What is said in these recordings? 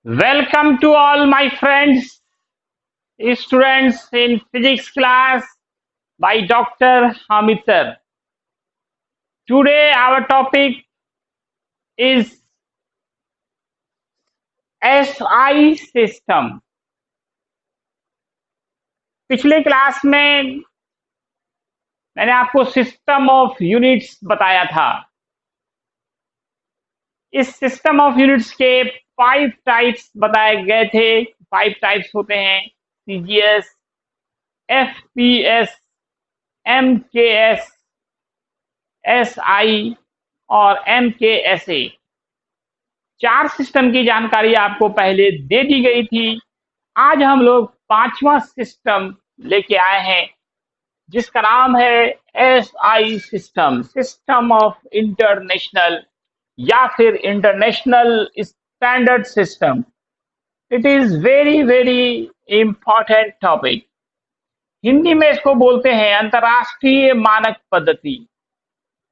Welcome to all my friends, students in physics class by Dr. Hamid sir. Today our topic is SI system. पिछले class में मैंने आपको system of units बताया था। इस system of units के 5 types बताए गए थे। 5 टाइप्स होते हैं सीजीएस, एफपीएस, एमकेएस, एसआई और एमकेएसए। 4 सिस्टम की जानकारी आपको पहले दे दी गई थी। आज हम लोग 5वां सिस्टम लेके आए हैं जिसका नाम है SI system, system of international या फिर international standard system. It is very very important topic. Hindi में इसको बोलते हैं अंतरराष्ट्रीय मानक पद्धति।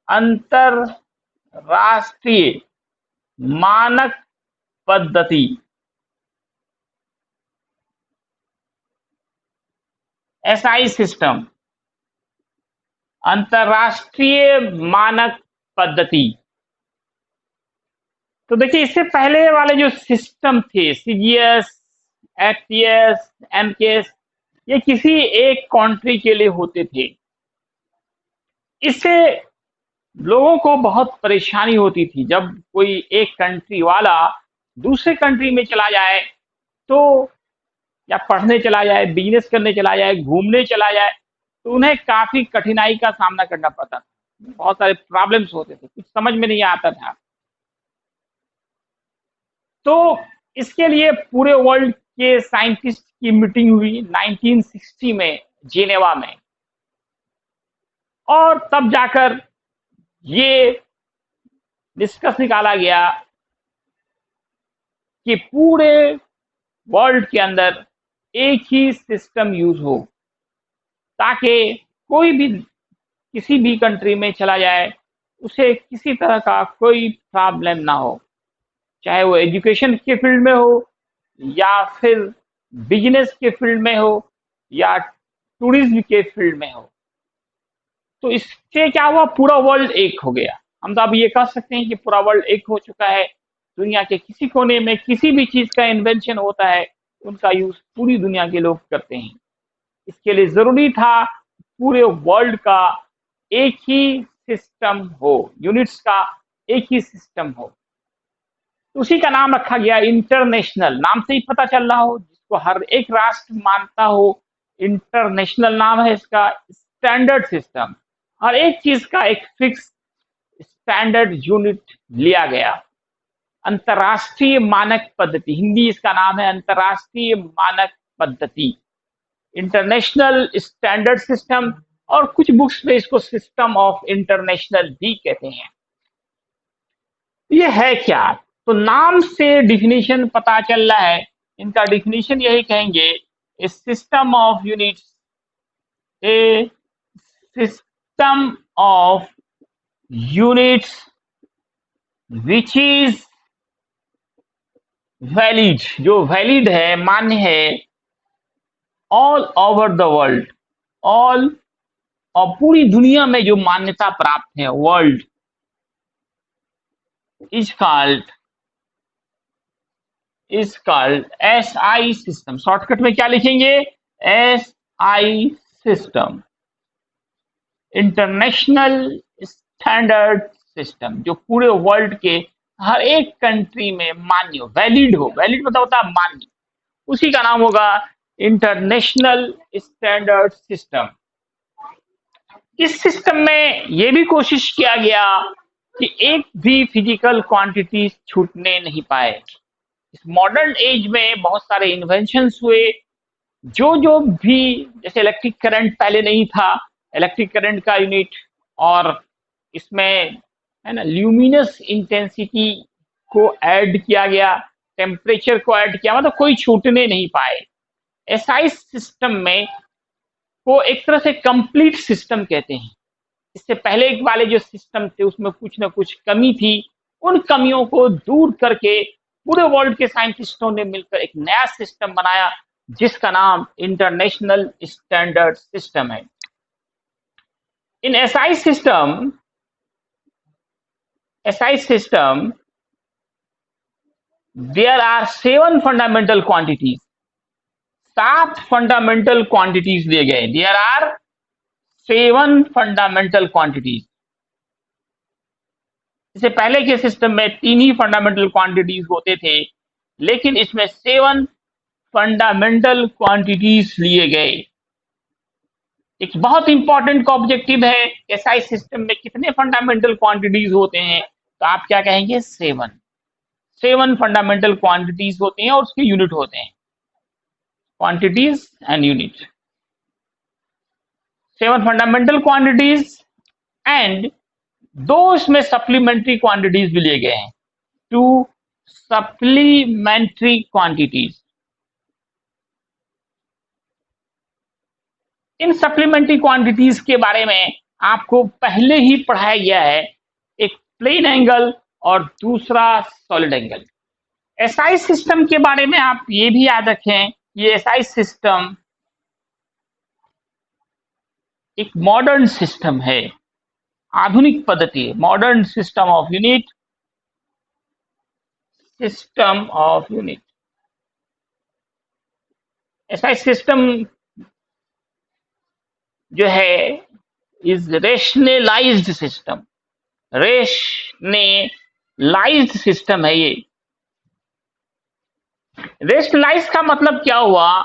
अंतरराष्ट्रीय मानक पद्धति, एसआई सिस्टम, अंतरराष्ट्रीय मानक पद्धति। तो देखिए, इससे पहले वाले जो सिस्टम थे सीजीएस, एफपीएस, एमकेएस, ये किसी एक कंट्री के लिए होते थे। इससे लोगों को बहुत परेशानी होती थी। जब कोई एक कंट्री वाला दूसरे कंट्री में चला जाए, तो या पढ़ने चला जाए, बिजनेस करने चला जाए, घूमने चला जाए, तो उन्हें काफी कठिनाई का सामना करना पड़ता था। बहुत सारे प्रॉब्लम्स होते थे, कुछ समझ में नहीं आता था। तो इसके लिए पूरे वर्ल्ड के साइंटिस्ट की मीटिंग हुई 1960 में जिनेवा में, और तब जाकर ये डिस्कस निकाला गया कि पूरे वर्ल्ड के अंदर एक ही सिस्टम यूज हो, ताकि कोई भी किसी भी कंट्री में चला जाए, उसे किसी तरह का कोई प्रॉब्लम ना हो, चाहे वो एजुकेशन के फील्ड में हो या फिर बिजनेस के फील्ड में हो या टूरिज्म के फील्ड में हो। तो इससे क्या हुआ, पूरा वर्ल्ड एक हो गया। हम तो अब ये कह सकते हैं कि पूरा वर्ल्ड एक हो चुका है। दुनिया के किसी कोने में किसी भी चीज का इन्वेंशन होता है, उनका यूज पूरी दुनिया के लोग करते हैं। इसके लिए जरूरी था पूरे वर्ल्ड का एक ही सिस्टम हो, यूनिट्स का एक ही सिस्टम हो। उसी का नाम रखा गया इंटरनेशनल। नाम से ही पता चल रहा हो, जिसको हर एक राष्ट्र मानता हो, इंटरनेशनल नाम है इसका। स्टैंडर्ड सिस्टम, हर एक चीज का एक फिक्स स्टैंडर्ड यूनिट लिया गया। अंतरराष्ट्रीय मानक पद्धति, हिंदी इसका नाम है अंतरराष्ट्रीय मानक पद्धति, इंटरनेशनल स्टैंडर्ड सिस्टम, और कुछ बुक्स में इसको सिस्टम ऑफ इंटरनेशनल भी कहते हैं। ये है क्या? तो नाम से डिफिनीशन पता चल रहा है। इनका डिफिनीशन यही कहेंगे, a system of units, a system of units which is valid, जो वैलिड है, मान्य है, all over the world, all, और पूरी दुनिया में जो मान्यता प्राप्त है, world, is called SI system. Shortcut में क्या लिखेंगे? SI system, international standard system, जो पूरे वर्ल्ड के हर एक कंट्री में मान्य हो, वैलिड हो। वैलिड मतलब होता है मान्य, उसी का नाम होगा इंटरनेशनल स्टैंडर्ड सिस्टम। इस सिस्टम में यह भी कोशिश किया गया कि एक भी फिजिकल क्वांटिटी छूटने नहीं पाए। इस मॉडर्न एज में बहुत सारे इन्वेंशंस हुए। जो भी, जैसे इलेक्ट्रिक करंट पहले नहीं था, इलेक्ट्रिक करंट का यूनिट, और इसमें है ना ल्यूमिनस इंटेंसिटी को ऐड किया गया, टेम्परेचर को ऐड किया, मतलब कोई छूटने नहीं पाए। एसआई सिस्टम में को एक तरह से कंप्लीट सिस्टम कहते हैं। इससे पहले वाले जो सिस्टम थे उसमें कुछ ना कुछ कमी थी, उन कमियों को दूर करके पूरे वर्ल्ड के साइंटिस्टों ने मिलकर एक नया सिस्टम बनाया जिसका नाम इंटरनेशनल स्टैंडर्ड सिस्टम है। इन SI system, there are 7 fundamental quantities. 7 fundamental quantities दिए गए। There are 7 fundamental quantities. इससे पहले के सिस्टम में 3 ही फंडामेंटल क्वांटिटीज होते थे, लेकिन इसमें 7 फंडामेंटल क्वांटिटीज लिए गए। एक बहुत इंपॉर्टेंट का ऑब्जेक्टिव है एसआई सिस्टम में कितने फंडामेंटल क्वांटिटीज होते हैं, तो आप क्या कहेंगे? 7 फंडामेंटल क्वांटिटीज होते हैं और उसके यूनिट होते हैं, quantities and unit. 7 fundamental quantities and 2 इसमें सप्लीमेंट्री क्वांटिटीज भी लिए गए हैं, 2 सप्लीमेंट्री क्वांटिटीज। इन सप्लीमेंट्री क्वांटिटीज के बारे में आपको पहले ही पढ़ाया गया है, एक प्लेन एंगल और दूसरा सॉलिड एंगल। एसआई सिस्टम के बारे में आप ये भी याद रखें, ये एसआई सिस्टम एक मॉडर्न सिस्टम है, आधुनिक पद्धति है, modern system of unit, system of unit. SI system जो है इज रेशनलाइज्ड सिस्टम, रेशनलाइज्ड सिस्टम है ये। रेशनलाइज का मतलब क्या हुआ?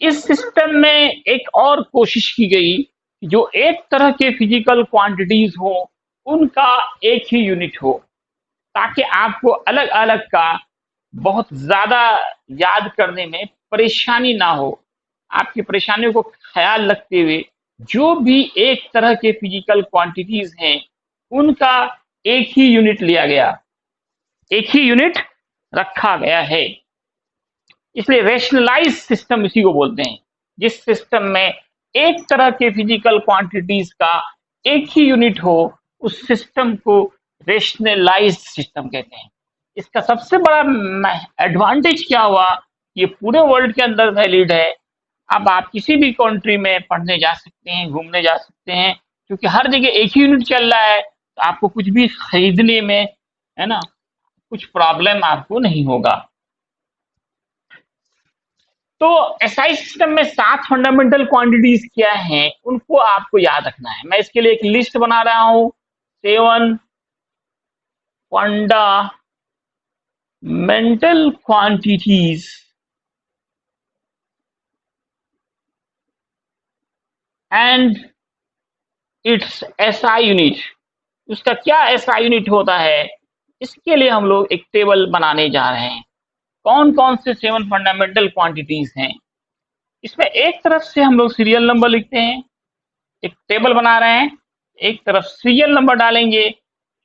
इस सिस्टम में एक और कोशिश की गई जो एक तरह के फिजिकल क्वांटिटीज हो उनका एक ही यूनिट हो, ताकि आपको अलग अलग का बहुत ज्यादा याद करने में परेशानी ना हो। आपकी परेशानियों को ख्याल रखते हुए जो भी एक तरह के फिजिकल क्वांटिटीज हैं उनका एक ही यूनिट लिया गया, एक ही यूनिट रखा गया है। इसलिए रेशनलाइज सिस्टम इसी को बोलते हैं, जिस सिस्टम में एक तरह के फिजिकल क्वांटिटीज का एक ही यूनिट हो, उस सिस्टम को रेशनलाइज्ड सिस्टम कहते हैं। इसका सबसे बड़ा एडवांटेज क्या हुआ? ये पूरे वर्ल्ड के अंदर वैलिड है। अब आप किसी भी कंट्री में पढ़ने जा सकते हैं, घूमने जा सकते हैं, क्योंकि हर जगह एक ही यूनिट चल रहा है, तो आपको कुछ भी खरीदने में, है ना, कुछ प्रॉब्लम आपको नहीं होगा। तो एसआई सिस्टम में 7 फंडामेंटल क्वांटिटीज क्या हैं, उनको आपको याद रखना है। मैं इसके लिए एक लिस्ट बना रहा हूं, 7 fundamental quantities and it's SI unit. उसका क्या एसआई यूनिट होता है, इसके लिए हम लोग एक टेबल बनाने जा रहे हैं। कौन कौन से 7 फंडामेंटल क्वांटिटीज हैं, इसमें एक तरफ से हम लोग सीरियल नंबर लिखते हैं, एक टेबल बना रहे हैं, एक तरफ सीरियल नंबर डालेंगे,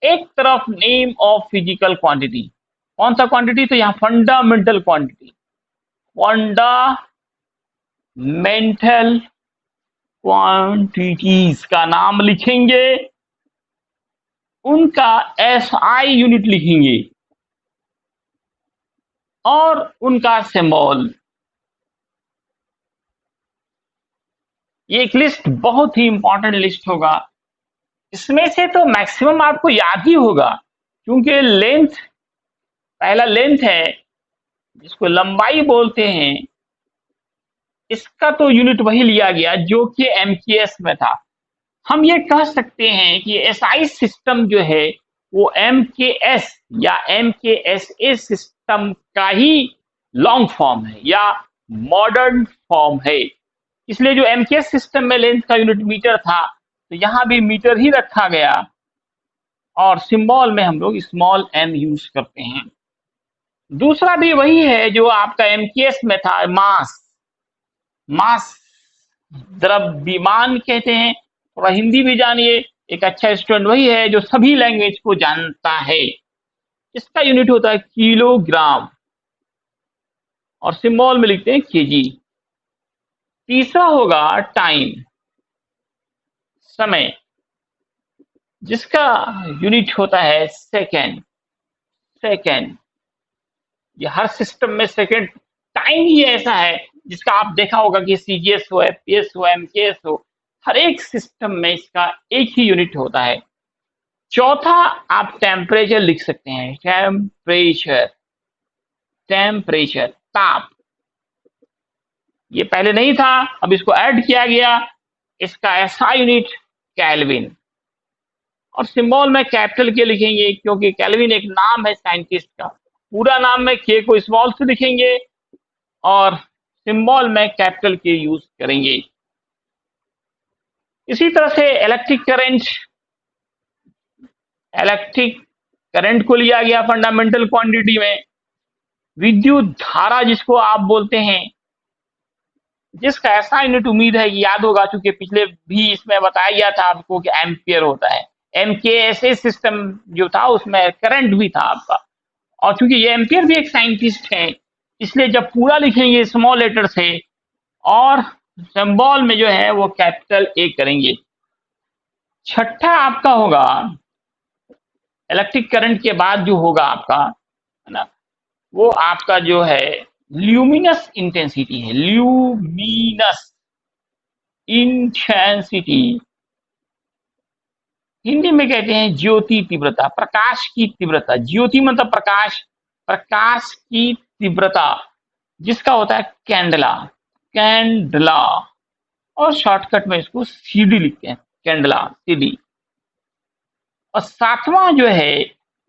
एक तरफ नेम ऑफ फिजिकल क्वांटिटी। कौन सा क्वांटिटी? तो यहाँ फंडामेंटल क्वांटिटी, फंडामेंटल क्वांटिटीज का नाम लिखेंगे, उनका एसआई यूनिट लिखेंगे और उनका सिंबल। ये एक लिस्ट बहुत ही इंपॉर्टेंट लिस्ट होगा। इसमें से तो मैक्सिमम आपको याद ही होगा, क्योंकि लेंथ, पहला लेंथ है जिसको लंबाई बोलते हैं, इसका तो यूनिट वही लिया गया जो कि एमकेएस में था। हम ये कह सकते हैं कि एसआई सिस्टम जो है वो एमकेएस या एमकेएसए सिस्टम का ही लॉन्ग फॉर्म है या मॉडर्न फॉर्म है। इसलिए जो एमकेएस सिस्टम में लेंथ का यूनिट मीटर था, तो यहां भी मीटर ही रखा गया और सिंबल में हम लोग स्मॉल एम यूज करते हैं। दूसरा भी वही है जो आपका एमकेएस में था, मास, मास द्रव्यमान कहते हैं। थोड़ा हिंदी भी जानिए, एक अच्छा स्टूडेंट वही है जो सभी लैंग्वेज को जानता है। इसका यूनिट होता है किलोग्राम और सिंबल में लिखते हैं केजी। तीसरा होगा टाइम, समय, जिसका यूनिट होता है सेकेंड, सेकेंड। ये हर सिस्टम में सेकंड टाइम ही ऐसा है जिसका आप देखा होगा कि सीजीएस हो, एफपीएस हो, एमकेएस हो, हर एक सिस्टम में इसका एक ही यूनिट होता है। चौथा, आप टेम्परेचर लिख सकते हैं, टेम्परेचर, टेम्परेचर ताप। ये पहले नहीं था, अब इसको ऐड किया गया। इसका ऐसा यूनिट केल्विन, और सिंबल में कैपिटल के लिखेंगे क्योंकि केल्विन एक नाम है साइंटिस्ट का। पूरा नाम में के को स्मॉल से लिखेंगे और सिंबल में कैपिटल के यूज करेंगे। इसी तरह से इलेक्ट्रिक करंट को लिया गया फंडामेंटल क्वांटिटी में। विद्युत धारा जिसको आप बोलते हैं, जिसका ऐसा यूनिट उम्मीद है कि याद होगा, चूंकि पिछले भी इसमें बताया गया था आपको कि एम्पियर होता है। एमकेएसए सिस्टम जो था उसमें करंट भी था आपका, और चूंकि ये एम्पियर भी एक साइंटिस्ट है, इसलिए जब पूरा लिखेंगे स्मॉल लेटर से और सिंबल में जो है वो कैपिटल ए करेंगे। छठा आपका होगा इलेक्ट्रिक करंट के बाद जो होगा आपका, है ना, वो आपका जो है ल्यूमिनस इंटेंसिटी है। ल्यूमिनस इंटेंसिटी हिंदी में कहते हैं ज्योति तीव्रता, प्रकाश की तीव्रता। ज्योति मतलब प्रकाश, प्रकाश की तीव्रता जिसका होता है कैंडला, कैंडला, और शॉर्टकट में इसको सीडी लिखते हैं, कैंडला, सीडी। और सातवां जो है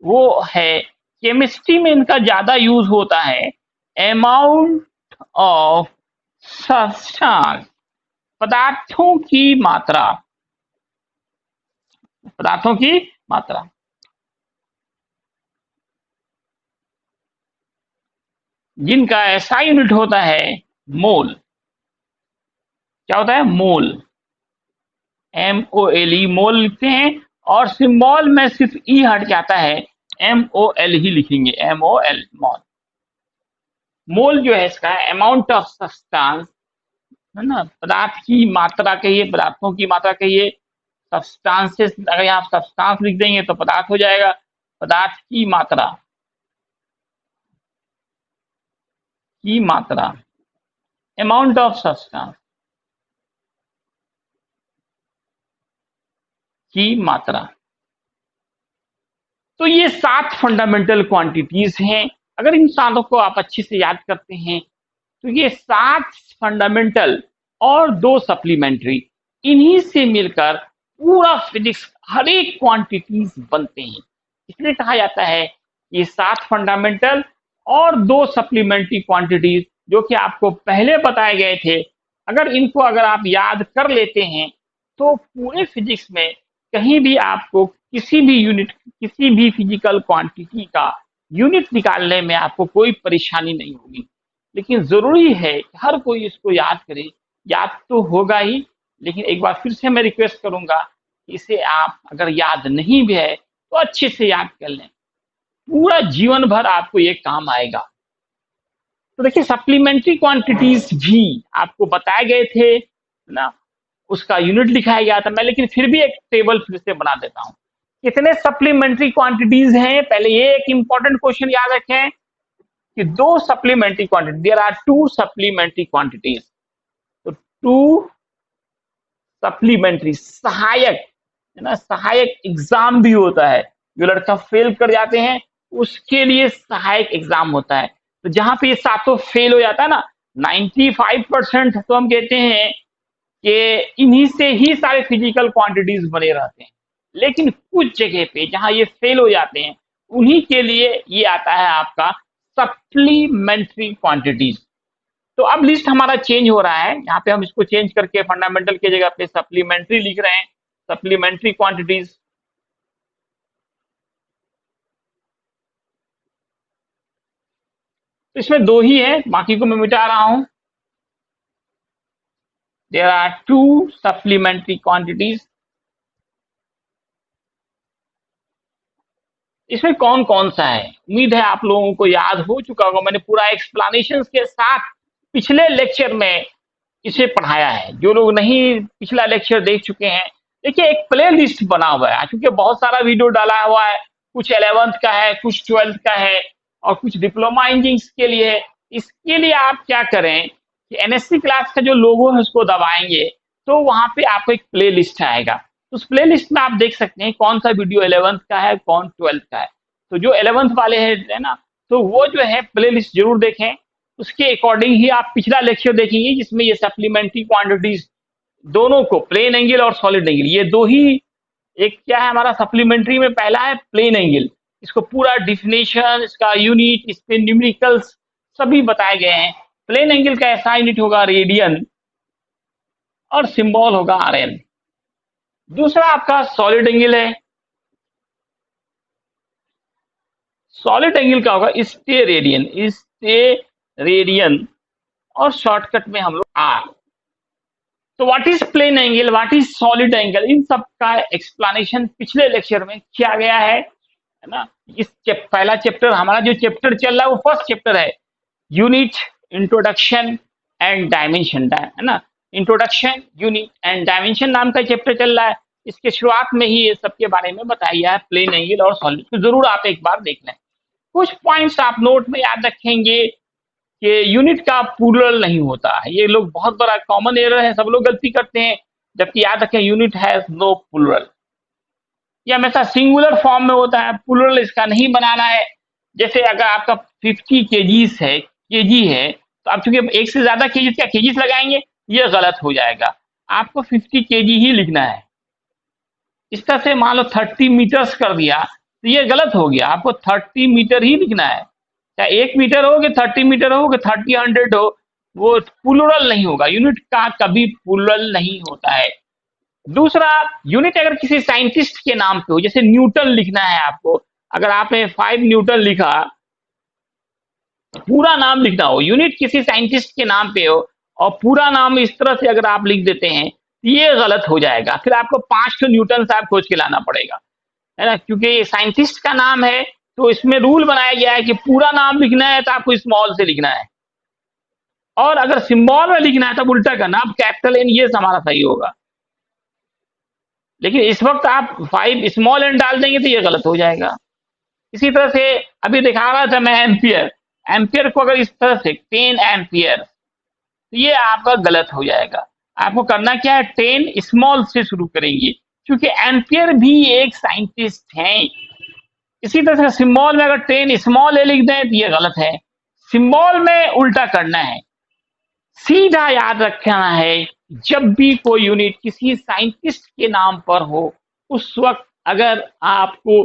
वो है, केमिस्ट्री में इनका ज्यादा यूज होता है, अमाउंट ऑफ सब्सटेंस, पदार्थों की मात्रा, पदार्थों की मात्रा। जिनका ऐसा यूनिट होता है मोल। क्या होता है? मोल, MOLE, मोल लिखते हैं, और सिंबल में सिर्फ ई हट जाता है, MOL ही लिखेंगे, MOL, मोल। मोल जो है इसका अमाउंट ऑफ सब्सटेंस, है ना, पदार्थ की मात्रा कहिए, पदार्थों की मात्रा कहिए। सब्सटेंसेस, अगर यहाँ सब्सटेंस लिख देंगे तो पदार्थ हो जाएगा, पदार्थ की मात्रा, की मात्रा, अमाउंट ऑफ सब्सटेंस की मात्रा। तो ये 7 फंडामेंटल क्वांटिटीज हैं। अगर इन सातों को आप अच्छे से याद करते हैं तो ये 7 फंडामेंटल और 2 सप्लीमेंट्री, इन्हीं से मिलकर पूरा फिजिक्स, हर एक क्वांटिटीज बनते हैं। इसलिए कहा जाता है ये 7 फंडामेंटल और 2 सप्लीमेंट्री क्वांटिटीज जो कि आपको पहले बताए गए थे, अगर आप याद कर लेते हैं तो पूरे फिजिक्स में कहीं भी आपको किसी भी यूनिट, किसी भी फिजिकल क्वांटिटी का यूनिट निकालने में आपको कोई परेशानी नहीं होगी। लेकिन जरूरी है कि हर कोई इसको याद करे। याद तो होगा ही, लेकिन एक बार फिर से मैं रिक्वेस्ट करूंगा कि इसे आप अगर याद नहीं भी है तो अच्छे से याद कर लें, पूरा जीवन भर आपको ये काम आएगा। तो देखिए, सप्लीमेंट्री क्वांटिटीज भी आपको बताए गए थे ना, उसका यूनिट लिखाया गया था। मैं लेकिन फिर भी एक टेबल फिर से बना देता हूं, कितने सप्लीमेंट्री क्वांटिटीज हैं। पहले ये एक इंपॉर्टेंट क्वेश्चन याद रखें कि 2 supplementary quantity, there are 2 supplementary quantities. तो 2 सप्लीमेंट्री, सहायक, है ना, सहायक एग्जाम भी होता है। जो लड़का फेल कर जाते हैं उसके लिए सहायक एग्जाम होता है। तो जहां पे ये सातों फेल हो जाता है ना, 95%, तो हम कहते हैं कि इन्हीं से ही सारे फिजिकल क्वांटिटीज बने रहते हैं। लेकिन कुछ जगह पे जहां ये फेल हो जाते हैं, उन्हीं के लिए ये आता है आपका सप्लीमेंट्री क्वांटिटीज। तो अब लिस्ट हमारा चेंज हो रहा है, यहाँ पे हम इसको चेंज करके फंडामेंटल की जगह पे सप्लीमेंट्री लिख रहे हैं, सप्लीमेंट्री क्वांटिटीज। तो इसमें 2 ही है, बाकी को मैं मिटा रहा हूं। There are 2 supplementary quantities. इसमें कौन कौन सा है, उम्मीद है आप लोगों को याद हो चुका होगा। मैंने पूरा एक्सप्लेनेशन के साथ पिछले लेक्चर में इसे पढ़ाया है। जो लोग नहीं पिछला लेक्चर देख चुके हैं, देखिए एक प्ले लिस्ट बना हुआ है, क्योंकि बहुत सारा वीडियो डाला हुआ है, कुछ 11th का है, कुछ 12th का है। और कुछ डिप्लोमा इंजीनियरिंग के लिए है। इसके लिए आप क्या करें कि एनएससी क्लास का जो लोगो है उसको दबाएंगे तो वहां पे आपको एक प्ले लिस्ट आएगा। उस प्ले लिस्ट में आप देख सकते हैं कौन सा वीडियो 11th का है, कौन 12th का है। तो जो 11th वाले है ना, तो वो जो है प्ले लिस्ट जरूर देखें। उसके अकॉर्डिंग ही आप पिछला लेक्चर देखेंगे जिसमें ये सप्लीमेंट्री क्वांटिटीज दोनों को, प्लेन एंगल और सॉलिड एंगल, ये दो ही, एक क्या है हमारा सप्लीमेंट्री में, पहला है प्लेन एंगल, इसको पूरा डिफिनेशन, इसका यूनिट, इस पे न्यूमेरिकल्स सभी बताए गए हैं। प्लेन एंगल का ऐसा यूनिट होगा रेडियन और सिंबल होगा आरएन। दूसरा आपका सॉलिड एंगल है, सॉलिड एंगल का होगा स्टे रेडियन, स्टे रेडियन, और शॉर्टकट में हम लोग आर। तो what is plane angle, what is solid angle, इन सब का एक्सप्लेनेशन पिछले लेक्चर में किया गया है ना। पहला चैप्टर, हमारा जो चैप्टर चल रहा है वो फर्स्ट चैप्टर है, यूनिट, इंट्रोडक्शन एंड डायमेंशन, है ना। इंट्रोडक्शन, यूनिट एंड डायमेंशन नाम का चैप्टर चल रहा है। इसके शुरुआत में ही ये सब के बारे में बताया गया है, प्लेन एंगल और सॉलिड। तो जरूर आप एक बार देख लें। कुछ पॉइंट्स आप नोट में याद रखेंगे कि यूनिट का प्लूरल नहीं होता है। ये लोग बहुत बड़ा कॉमन एरर है, सब लोग गलती करते हैं। जबकि याद रखें यूनिट हैज नो प्लूरल, ये हमेशा सिंगुलर फॉर्म में होता है, प्लूरल इसका नहीं बनाना है। जैसे अगर आपका 50 केजीज है, केजी है, तो आप चूंकि एक से ज्यादा केजीज क्या केजीज लगाएंगे, ये गलत हो जाएगा। आपको 50 केजी ही लिखना है। इस तरह से मान लो 30 मीटर्स कर दिया तो ये गलत हो गया, आपको 30 मीटर ही लिखना है। चाहे 1 मीटर हो कि 30 मीटर हो कि 30 100 हो, वो प्लूरल नहीं होगा। यूनिट का कभी प्लूरल नहीं होता है। दूसरा, यूनिट अगर किसी साइंटिस्ट के नाम पे हो, जैसे न्यूटन लिखना है आपको, अगर आपने 5 न्यूटन लिखा, पूरा नाम लिखना हो, यूनिट किसी साइंटिस्ट के नाम पे हो और पूरा नाम इस तरह से अगर आप लिख देते हैं, ये गलत हो जाएगा। फिर आपको 5 न्यूटन साहब खोज के लाना पड़ेगा, है ना, क्योंकि ये साइंटिस्ट का नाम है। तो इसमें रूल बनाया गया है कि पूरा नाम लिखना है तो आपको स्मॉल से लिखना है, और अगर सिंबल में लिखना है तब उल्टा करना, अब कैपिटल एन, ये हमारा सही होगा। लेकिन इस वक्त आप 5 स्मॉल एन डाल देंगे तो ये गलत हो जाएगा। इसी तरह से अभी दिखा रहा था मैं एम्पियर, एम्पियर को अगर इस तरह से 10 एम्पियर, तो ये आपका गलत हो जाएगा। आपको करना क्या है, 10 स्मॉल से शुरू करेंगे, क्योंकि एम्पियर भी एक साइंटिस्ट हैं। इसी तरह से सिंबल में अगर 10 स्मॉल ए लिख दें तो ये गलत है, सिंबल में उल्टा करना है। सीधा याद रखना है, जब भी कोई यूनिट किसी साइंटिस्ट के नाम पर हो, उस वक्त अगर आपको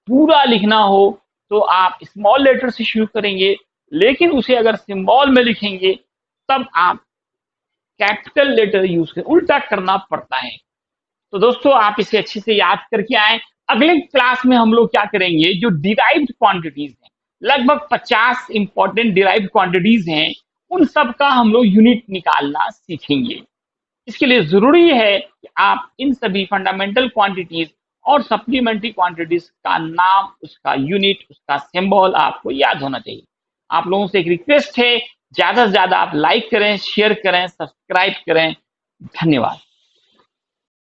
पूरा लिखना हो तो आप स्मॉल लेटर से शुरू करेंगे, लेकिन उसे अगर सिंबल में लिखेंगे तब आप कैपिटल लेटर यूज करें, उल्टा करना पड़ता है। तो दोस्तों आप इसे अच्छे से याद करके आए। अगले क्लास में हम लोग क्या करेंगे, जो डिराइव्ड क्वांटिटीज हैं, लगभग 50 इंपॉर्टेंट डिराइव्ड क्वांटिटीज हैं, उन सब का हम लोग यूनिट निकालना सीखेंगे। इसके लिए जरूरी है कि आप इन सभी फंडामेंटल क्वांटिटीज और सप्लीमेंट्री क्वांटिटीज का नाम, उसका यूनिट, उसका सिंबल आपको याद होना चाहिए। आप लोगों से एक रिक्वेस्ट है, ज्यादा से ज्यादा आप लाइक करें, शेयर करें, सब्सक्राइब करें। धन्यवाद।